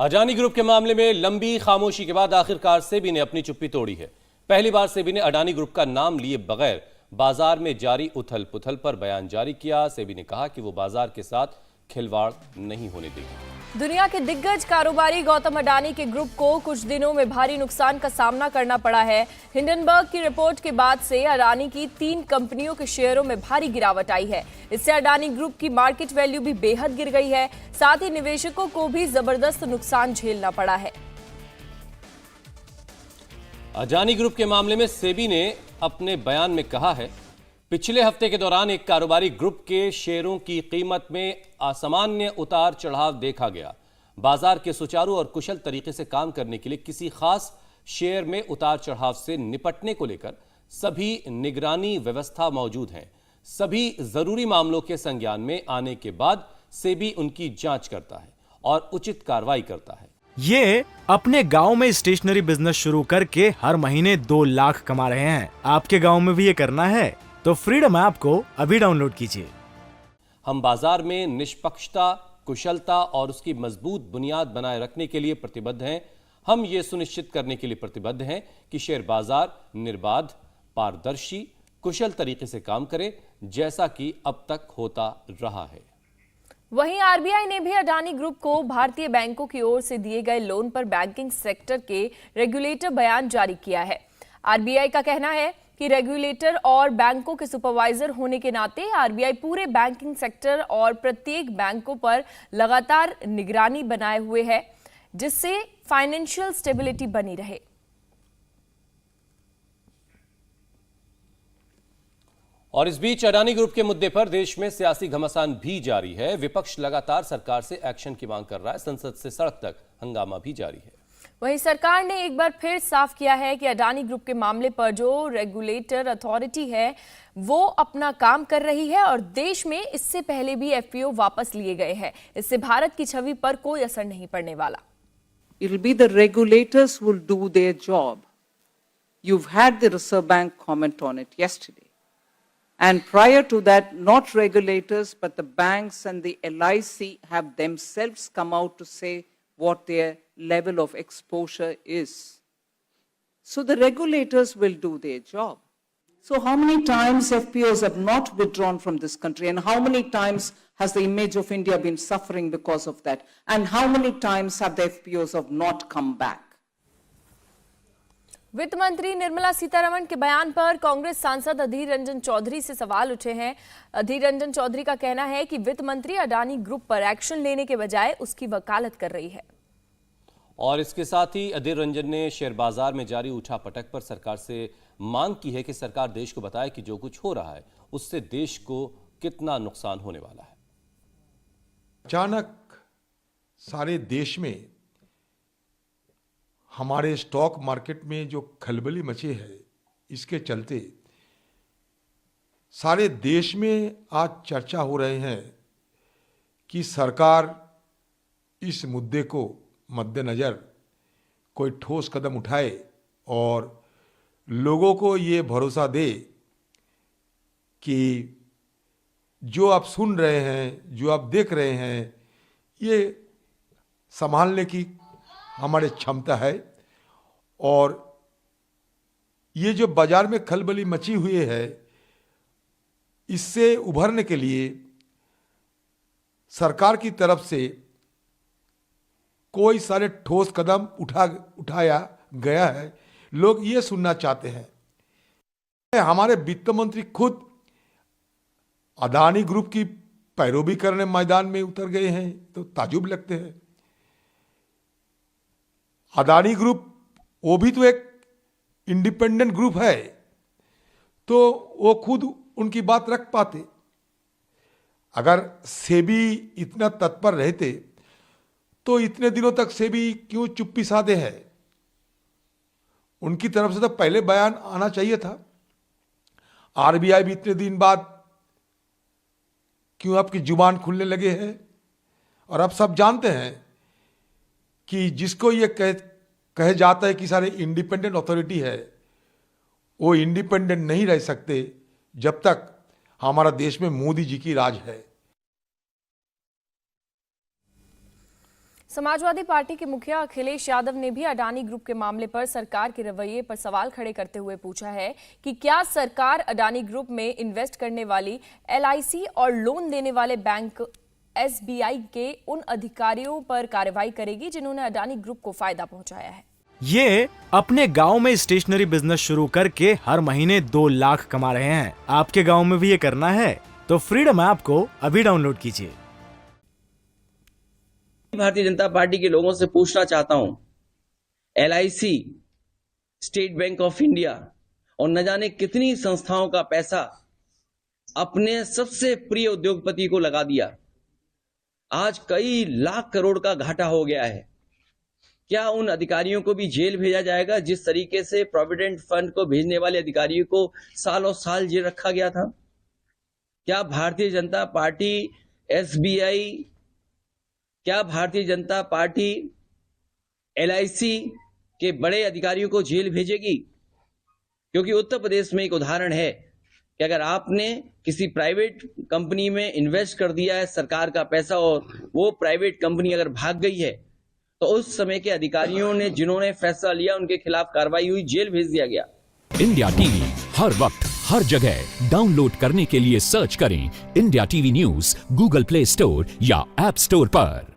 Adani group के मामले में लंबी खामोशी के बाद आखिरकार सेबी ने अपनी चुप्पी तोड़ी है। पहली बार सेबी ने अडानी ग्रुप का नाम लिए बगैर बाजार में जारी उथल पुथल पर बयान जारी किया। सेबी ने कहा कि वो बाजार के साथ खिलवाड़ नहीं होने देगी। दुनिया के दिग्गज कारोबारी गौतम अडानी के ग्रुप को कुछ दिनों में भारी नुकसान का सामना करना पड़ा है। हिंडनबर्ग की रिपोर्ट के बाद से अडानी की 3 कंपनियों के शेयरों में भारी गिरावट आई है। इससे अडानी ग्रुप की मार्केट वैल्यू भी बेहद गिर गई है। साथ ही निवेशकों को भी जबरदस्त नुकसान झेलना पड़ा है। अडानी ग्रुप के मामले में सेबी ने अपने बयान में कहा है, पिछले हफ्ते के दौरान एक कारोबारी ग्रुप के शेयरों की कीमत में असामान्य उतार चढ़ाव देखा गया। बाजार के सुचारू और कुशल तरीके से काम करने के लिए किसी खास शेयर में उतार चढ़ाव से निपटने को लेकर सभी निगरानी व्यवस्था मौजूद है। सभी जरूरी मामलों के संज्ञान में आने के बाद सेबी उनकी जांच करता है और उचित कार्रवाई करता है। ये अपने गांव में स्टेशनरी बिजनेस शुरू करके हर महीने 2 लाख कमा रहे हैं। आपके गांव में भी ये करना है तो फ्रीडम ऐप को अभी डाउनलोड कीजिए। हम बाजार में निष्पक्षता, कुशलता और उसकी मजबूत बुनियाद बनाए रखने के लिए प्रतिबद्ध हैं। हम ये सुनिश्चित करने के लिए प्रतिबद्ध हैं कि शेयर बाजार निर्बाध, पारदर्शी, कुशल तरीके से काम करे, जैसा कि अब तक होता रहा है। वहीं आरबीआई ने भी अडानी ग्रुप को भारतीय बैंकों की ओर से दिए गए लोन पर बैंकिंग सेक्टर के रेगुलेटर बयान जारी किया है। आरबीआई का कहना है कि रेगुलेटर और बैंकों के सुपरवाइजर होने के नाते आरबीआई पूरे बैंकिंग सेक्टर और प्रत्येक बैंकों पर लगातार निगरानी बनाए हुए है, जिससे फाइनेंशियल स्टेबिलिटी बनी रहे। और इस बीच अडानी ग्रुप के मुद्दे पर देश में सियासी घमासान भी जारी है। विपक्ष लगातार सरकार से एक्शन की मांग कर रहा है। संसद से सड़क तक हंगामा भी जारी है। वहीं सरकार ने एक बार फिर साफ किया है कि अडानी ग्रुप के मामले पर जो रेगुलेटर अथॉरिटी है वो अपना काम कर रही है और देश में इससे पहले भी एफपीओ वापस लिए गए हैं। इससे भारत की छवि पर कोई असर नहीं पड़ने वाला। It'll be the regulators who will do their job. You've had the Reserve Bank comment on it yesterday. And prior to that, not regulators, but the banks and the LIC have themselves come out to say what their level of exposure is. So the regulators will do their job. So how many times FPOs have not withdrawn from this country, and how many times has the image of India been suffering because of that? And how many times have the FPOs have not come back? वित्त मंत्री निर्मला सीतारमण के बयान पर कांग्रेस सांसद अधीर रंजन चौधरी से सवाल उठे हैं। अधीर रंजन चौधरी का कहना है कि वित्त मंत्री अडानी ग्रुप पर एक्शन लेने के बजाय उसकी वकालत कर रही है। और इसके साथ ही अधीर रंजन ने शेयर बाजार में जारी उठापटक पर सरकार से मांग की है कि सरकार देश को बताए कि जो कुछ हो रहा है उससे देश को कितना नुकसान होने वाला है। अचानक सारे देश में हमारे स्टॉक मार्केट में जो खलबली मची है, इसके चलते सारे देश में आज चर्चा हो रहे हैं कि सरकार इस मुद्दे को मद्देनजर कोई ठोस कदम उठाए और लोगों को ये भरोसा दे कि जो आप सुन रहे हैं, जो आप देख रहे हैं, ये संभालने की हमारे क्षमता है। और ये जो बाजार में खलबली मची हुई है, इससे उभरने के लिए सरकार की तरफ से कोई सारे ठोस कदम उठाया गया है। लोग ये सुनना चाहते हैं। हमारे वित्त मंत्री खुद अडानी ग्रुप की पैरोवी करने मैदान में उतर गए हैं, तो ताजुब लगते हैं। अडानी ग्रुप वो भी तो एक इंडिपेंडेंट ग्रुप है, तो वो खुद उनकी बात रख पाते। अगर सेबी इतना तत्पर रहते तो इतने दिनों तक सेबी क्यों चुप्पी साधे है? उनकी तरफ से तो पहले बयान आना चाहिए था। आरबीआई भी इतने दिन बाद क्यों आपकी जुबान खुलने लगे हैं? और अब सब जानते हैं कि जिसको ये कहे जाता है कि सारे इंडिपेंडेंट अथॉरिटी है, वो इंडिपेंडेंट नहीं रह सकते जब तक हमारा देश में मोदी जी की राज है। समाजवादी पार्टी के मुखिया अखिलेश यादव ने भी अडानी ग्रुप के मामले पर सरकार के रवैये पर सवाल खड़े करते हुए पूछा है कि क्या सरकार अडानी ग्रुप में इन्वेस्ट करने वाली LIC और लोन देने वाले बैंक SBI के उन अधिकारियों पर कार्रवाई करेगी जिन्होंने अडानी ग्रुप को फायदा पहुंचाया है। ये अपने गांव में स्टेशनरी बिजनेस शुरू करके हर महीने 2 लाख कमा रहे हैं। आपके गांव में भी ये करना है तो फ्रीडम ऐप को अभी डाउनलोड कीजिए। भारतीय जनता पार्टी के लोगों से पूछना चाहता हूं, LIC, state bank of India और न जाने कितनी संस्थाओं का पैसा अपने सबसे प्रिय उद्योगपति को लगा दिया। आज कई लाख करोड़ का घाटा हो गया है। क्या उन अधिकारियों को भी जेल भेजा जाएगा जिस तरीके से प्रोविडेंट फंड को भेजने वाले अधिकारियों को सालों साल जेल रखा गया था? क्या भारतीय जनता पार्टी SBI, क्या भारतीय जनता पार्टी LIC के बड़े अधिकारियों को जेल भेजेगी? क्योंकि उत्तर प्रदेश में एक उदाहरण है कि अगर आपने किसी प्राइवेट कंपनी में इन्वेस्ट कर दिया है सरकार का पैसा और वो प्राइवेट कंपनी अगर भाग गई है तो उस समय के अधिकारियों ने जिन्होंने फैसला लिया उनके खिलाफ कार्रवाई हुई, जेल भेज दिया गया। इंडिया टीवी हर वक्त हर जगह डाउनलोड करने के लिए सर्च करें India TV news Google play store या ऐप स्टोर पर।